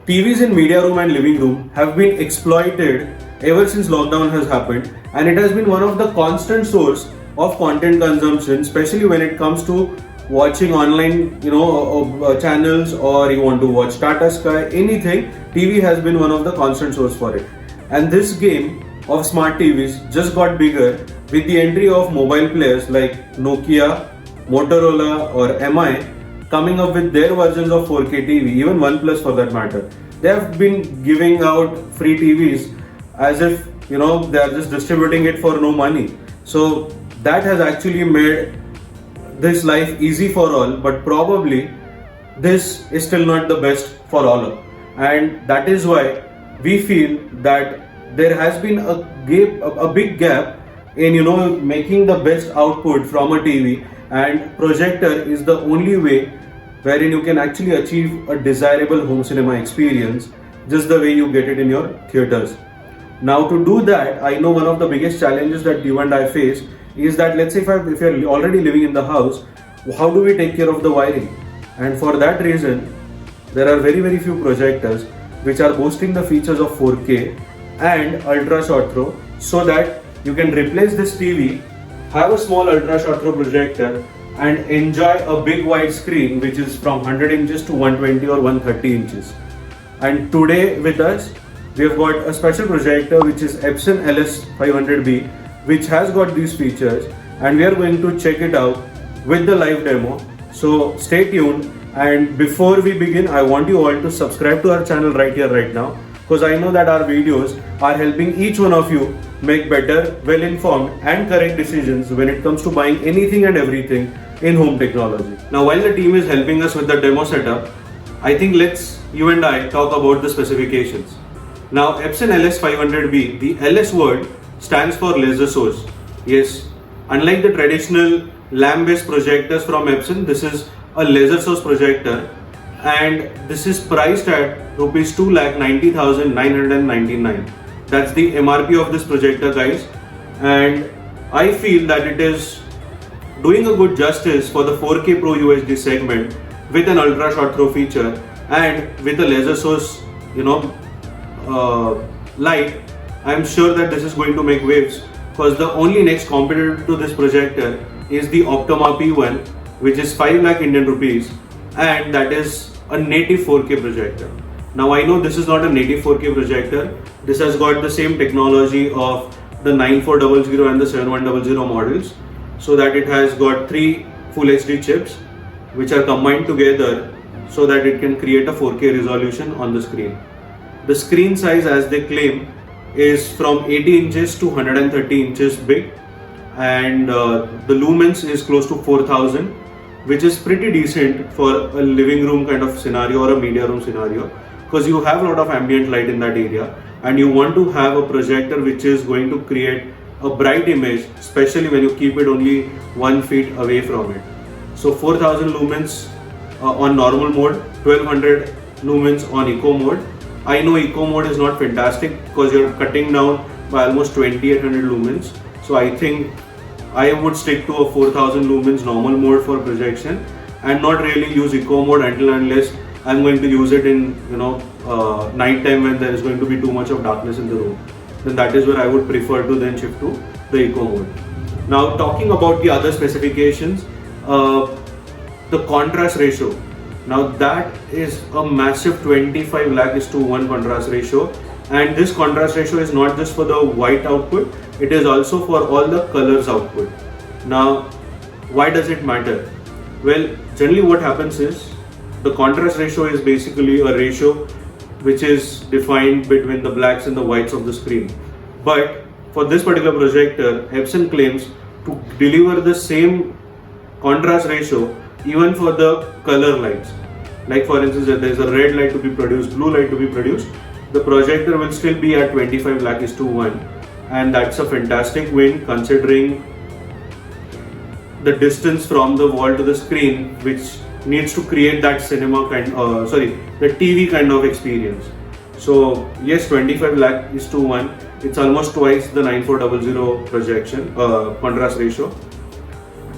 TVs in media room and living room have been exploited ever since lockdown has happened, and it has been one of the constant source of content consumption, especially when it comes to watching online, channels, or you want to watch Tata Sky, anything. TV has been one of the constant source for it, and this game of smart TVs just got bigger with the entry of mobile players like Nokia, Motorola, or MI coming up with their versions of 4K TV, even OnePlus for that matter. They have been giving out free TVs as if they are just distributing it for no money. So that has actually made this life easy for all, but probably this is still not the best for all. And that is why we feel that there has been a big gap in making the best output from a TV, and projector is the only way wherein you can actually achieve a desirable home cinema experience just the way you get it in your theaters. Now, to do that, I know one of the biggest challenges that you and I face is that, let's say if you're already living in the house, how do we take care of the wiring? And for that reason, there are very few projectors which are boasting the features of 4K and ultra short throw, so that you can replace this TV, have a small ultra short throw projector, and enjoy a big wide screen which is from 100 inches to 120 or 130 inches. And today with us, we have got a special projector which is Epson LS500B, which has got these features, and we are going to check it out with the live demo. So stay tuned, and before we begin, I want you all to subscribe to our channel right here, right now, because I know that our videos are helping each one of you make better, well-informed and correct decisions when it comes to buying anything and everything in home technology. Now, while the team is helping us with the demo setup, I think you and I talk about the specifications. Now, Epson LS500B, the LS word stands for laser source. Yes, unlike the traditional lamp-based projectors from Epson, this is a laser source projector, and this is priced at rupees 2,90,999. That's the MRP of this projector, guys, and I feel that it is doing a good justice for the 4K Pro UHD segment with an ultra short throw feature and with a laser source, light. I'm sure that this is going to make waves, because the only next competitor to this projector is the Optoma P1, which is 5 lakh Indian rupees, and that is a native 4K projector. Now, I know this is not a native 4K projector. This has got the same technology of the 9400 and the 7100 models, so that it has got 3 Full HD chips which are combined together so that it can create a 4K resolution on the screen. The screen size, as they claim, is from 80 inches to 130 inches big, and the lumens is close to 4000, which is pretty decent for a living room kind of scenario or a media room scenario, because you have a lot of ambient light in that area and you want to have a projector which is going to create a bright image, especially when you keep it only 1 feet away from it. So 4000 lumens on normal mode, 1200 lumens on eco mode. I know eco mode is not fantastic because you're cutting down by almost 2800 lumens. So I think I would stick to a 4000 lumens normal mode for projection and not really use eco mode until unless I'm going to use it in night time when there is going to be too much of darkness in the room. Then that is where I would prefer to then shift to the eco mode. Now, talking about the other specifications, the contrast ratio. Now that is a massive 25 lakh is to 1 contrast ratio, and this contrast ratio is not just for the white output, it is also for all the colors output. Now, why does it matter? Well, generally what happens is the contrast ratio is basically a ratio which is defined between the blacks and the whites of the screen. But for this particular projector, Epson claims to deliver the same contrast ratio even for the color lights. Like for instance, if there is a red light to be produced, blue light to be produced, the projector will still be at 25 lakh is to 1, and that's a fantastic win considering the distance from the wall to the screen, which needs to create that the TV kind of experience. So yes, 25 lakh is to 1. It's almost twice the 9400 projection contrast ratio.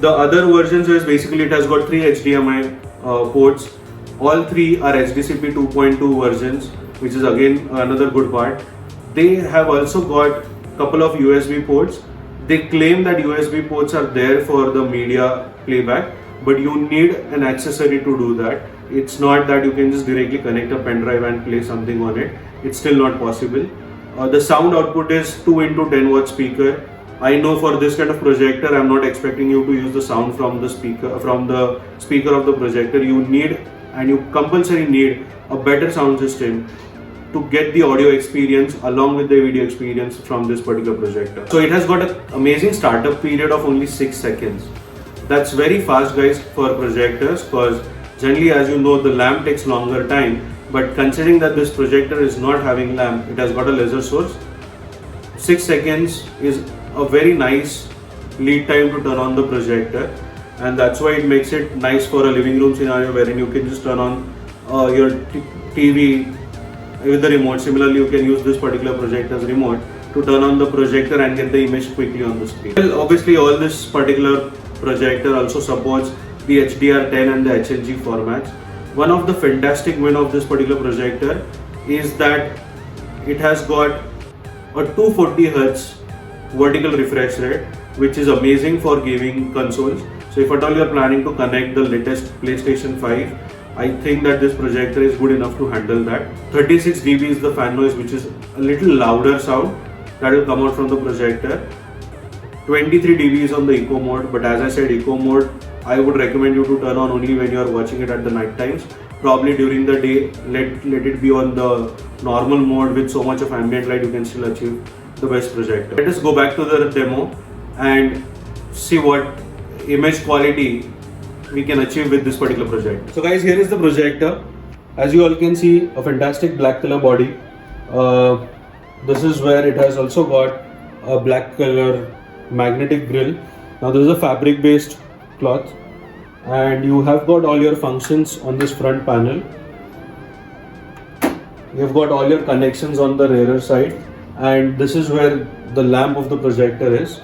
The other versions is basically it has got 3 HDMI ports, All three are HDCP 2.2 versions, which is again another good part. They have also got couple of USB ports. They claim that USB ports are there for the media playback, but you need an accessory to do that. It's not that you can just directly connect a pen drive and play something on it. It's still not possible. The sound output is 2 into 10 watt speaker. I know for this kind of projector, I'm not expecting you to use the sound from the speaker of the projector. You need, and you compulsory need, a better sound system to get the audio experience along with the video experience from this particular projector. So it has got an amazing startup period of only 6 seconds. That's very fast, guys, for projectors, because generally, as you know, the lamp takes longer time. But considering that this projector is not having lamp, it has got a laser source. 6 seconds is a very nice lead time to turn on the projector, and that's why it makes it nice for a living room scenario wherein you can just turn on your TV with the remote. Similarly, you can use this particular projector's remote to turn on the projector and get the image quickly on the screen. Well, obviously, all this particular projector also supports the HDR10 and the HLG formats. One of the fantastic win of this particular projector is that it has got a 240 Hz vertical refresh rate, which is amazing for gaming consoles. So if at all you are planning to connect the latest PlayStation 5, I think that this projector is good enough to handle that. 36 dB is the fan noise, which is a little louder sound that will come out from the projector. 23 dB is on the eco mode, but as I said, eco mode I would recommend you to turn on only when you are watching it at the night times. Probably during the day, let it be on the normal mode with so much of ambient light, you can still achieve the best projector. Let us go back to the demo and see what image quality we can achieve with this particular projector. So guys, here is the projector. As you all can see, a fantastic black color body. This is where it has also got a black color magnetic grill. Now this is a fabric based cloth, and you have got all your functions on this front panel. You've got all your connections on the rear side, and this is where the lamp of the projector is.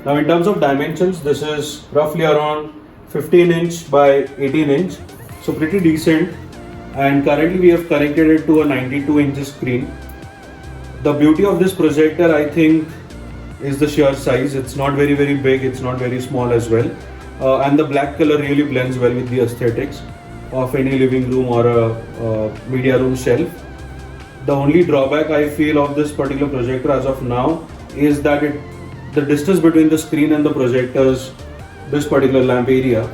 Now in terms of dimensions, this is roughly around 15 inch by 18 inch, so pretty decent, and currently we have connected it to a 92 inch screen. The beauty of this projector, I think, is the sheer size. It's not very big, it's not very small as well, and the black color really blends well with the aesthetics of any living room or a media room shelf. The only drawback I feel of this particular projector as of now is that the distance between the screen and the projectors, this particular lamp area,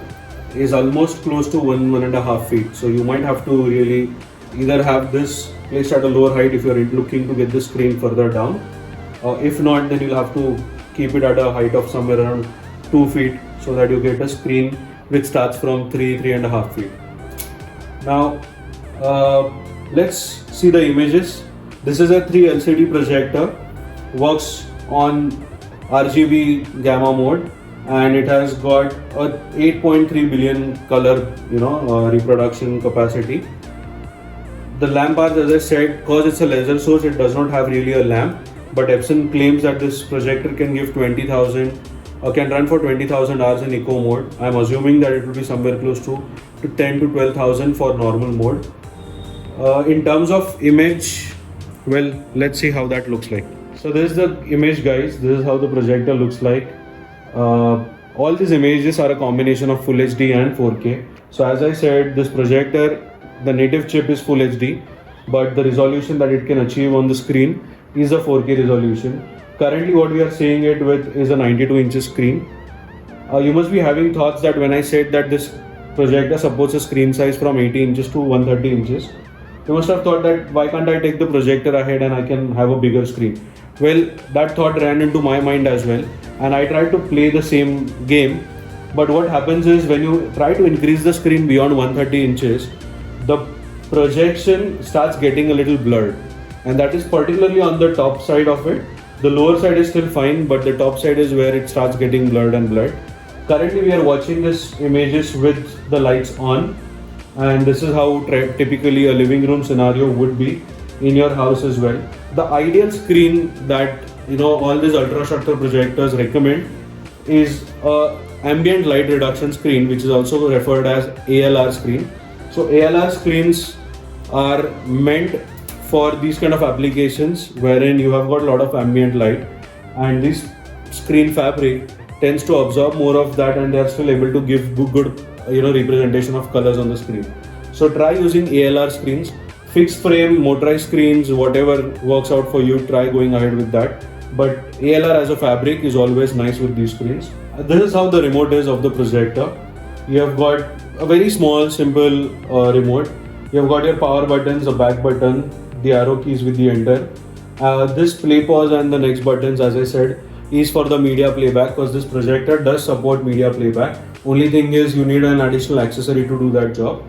is almost close to 1.5 feet. So you might have to really either have this placed at a lower height if you are looking to get the screen further down. If not, then you'll have to keep it at a height of somewhere around 2 feet so that you get a screen which starts from 3.5 feet. Now let's see the images. This is a 3 LCD projector, works on RGB gamma mode, and it has got a 8.3 billion color reproduction capacity. The lamp bars, as I said, because it's a laser source, it does not have really a lamp. But Epson claims that this projector can give 20,000 or can run for 20,000 hours in eco mode. I'm assuming that it will be somewhere close to 10 to 12,000 for normal mode. In terms of image, well, let's see how that looks like. So this is the image, guys. This is how the projector looks like. All these images are a combination of Full HD and 4K. So as I said, this projector, the native chip is Full HD, but the resolution that it can achieve on the screen is a 4K resolution. Currently what we are seeing it with is a 92 inch screen. You must be having thoughts that when I said that this projector supports a screen size from 80 inches to 130 inches, you must have thought that why can't I take the projector ahead and I can have a bigger screen. Well, that thought ran into my mind as well, and I tried to play the same game. But what happens is when you try to increase the screen beyond 130 inches, the projection starts getting a little blurred. And that is particularly on the top side of it. The lower side is still fine, but the top side is where it starts getting blurred and blurred. Currently we are watching this images with the lights on, and this is how typically a living room scenario would be in your house as well. The ideal screen that all these ultra structure projectors recommend is ambient light reduction screen, which is also referred as ALR screen. So ALR screens are meant for these kind of applications wherein you have got a lot of ambient light, and this screen fabric tends to absorb more of that, and they are still able to give good representation of colors on the screen. So try using ALR screens. Fixed frame, motorized screens, whatever works out for you, try going ahead with that. But ALR as a fabric is always nice with these screens. This is how the remote is of the projector. You have got a very small, simple remote. You have got your power buttons, a back button, the arrow keys with the enter. This play, pause and the next buttons, as I said, is for the media playback, because this projector does support media playback. Only thing is you need an additional accessory to do that job.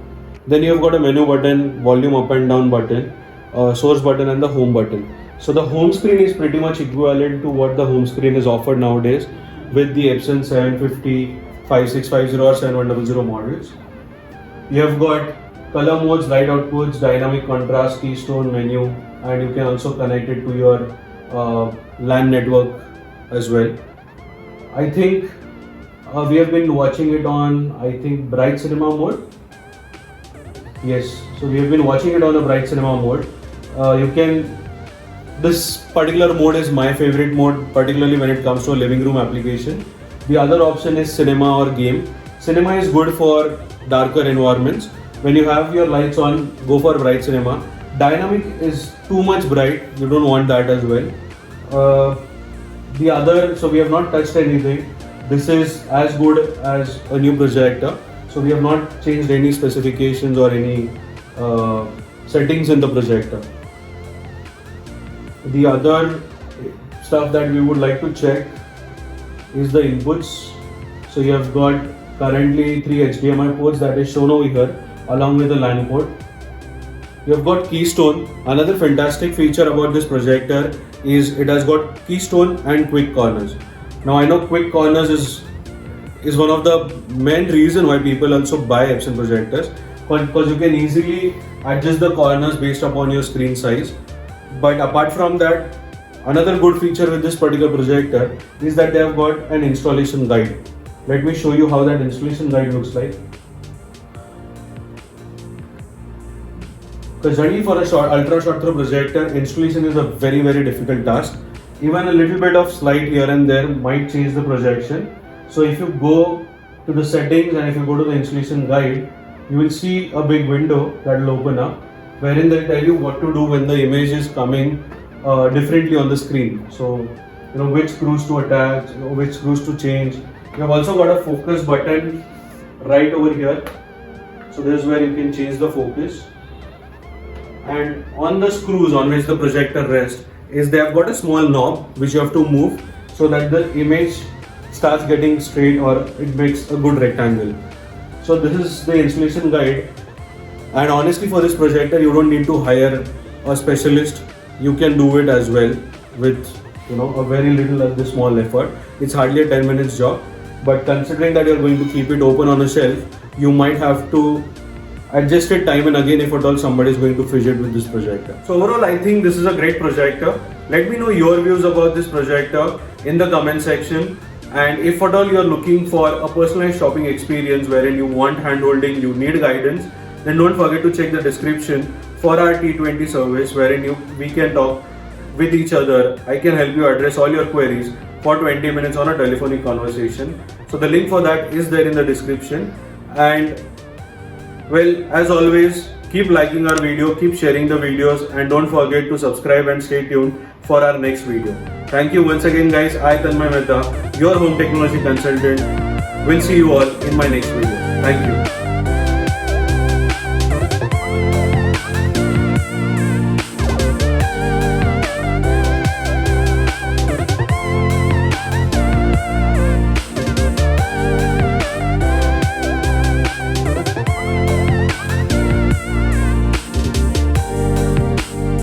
Then you have got a menu button, volume up and down button, source button and the home button. So the home screen is pretty much equivalent to what the home screen is offered nowadays with the Epson 750, 5650 or 7100 models. You have got color modes, light outputs, dynamic contrast, keystone, menu, and you can also connect it to your LAN network as well. I think we have been watching it on, Bright Cinema mode. Yes, so we have been watching it on a Bright Cinema mode. This particular mode is my favorite mode, particularly when it comes to a living room application. The other option is cinema or game. Cinema is good for darker environments. When you have your lights on, go for Bright Cinema. Dynamic is too much bright, you don't want that as well. So we have not touched anything. This is as good as a new projector. So we have not changed any specifications or any settings in the projector. The other stuff that we would like to check is the inputs. So you have got currently 3 HDMI ports that is shown over here along with the LAN port. You have got keystone. Another fantastic feature about this projector is it has got keystone and quick corners. Now I know quick corners is one of the main reason why people also buy Epson projectors, because you can easily adjust the corners based upon your screen size. But apart from that, another good feature with this particular projector is that they have got an installation guide. Let me show you how that installation guide looks like. Because generally for a ultra short throw projector, installation is a very difficult task. Even a little bit of slide here and there might change the projection. So if you go to the settings and if you go to the installation guide, you will see a big window that will open up, wherein they'll tell you what to do when the image is coming differently on the screen. So which screws to attach, which screws to change. You have also got a focus button right over here. So this is where you can change the focus. And on the screws on which the projector rests they have got a small knob which you have to move so that the image starts getting straight or it makes a good rectangle. So this is the installation guide, and honestly for this projector you don't need to hire a specialist. You can do it as well with a very little small effort. It's hardly a 10 minutes job, but considering that you're going to keep it open on a shelf, you might have to adjust it time and again if at all somebody is going to fidget with this projector. So overall I think this is a great projector. Let me know your views about this projector in the comment section. And if at all you are looking for a personalized shopping experience wherein you want hand holding, you need guidance, then don't forget to check the description for our T20 service wherein we can talk with each other. I can help you address all your queries for 20 minutes on a telephonic conversation. So the link for that is there in the description. And well, as always, keep liking our video, keep sharing the videos, and don't forget to subscribe and stay tuned for our next video. Thank you once again guys. I Tanmay Mehta, your home technology consultant. We'll see you all in my next video. Thank you.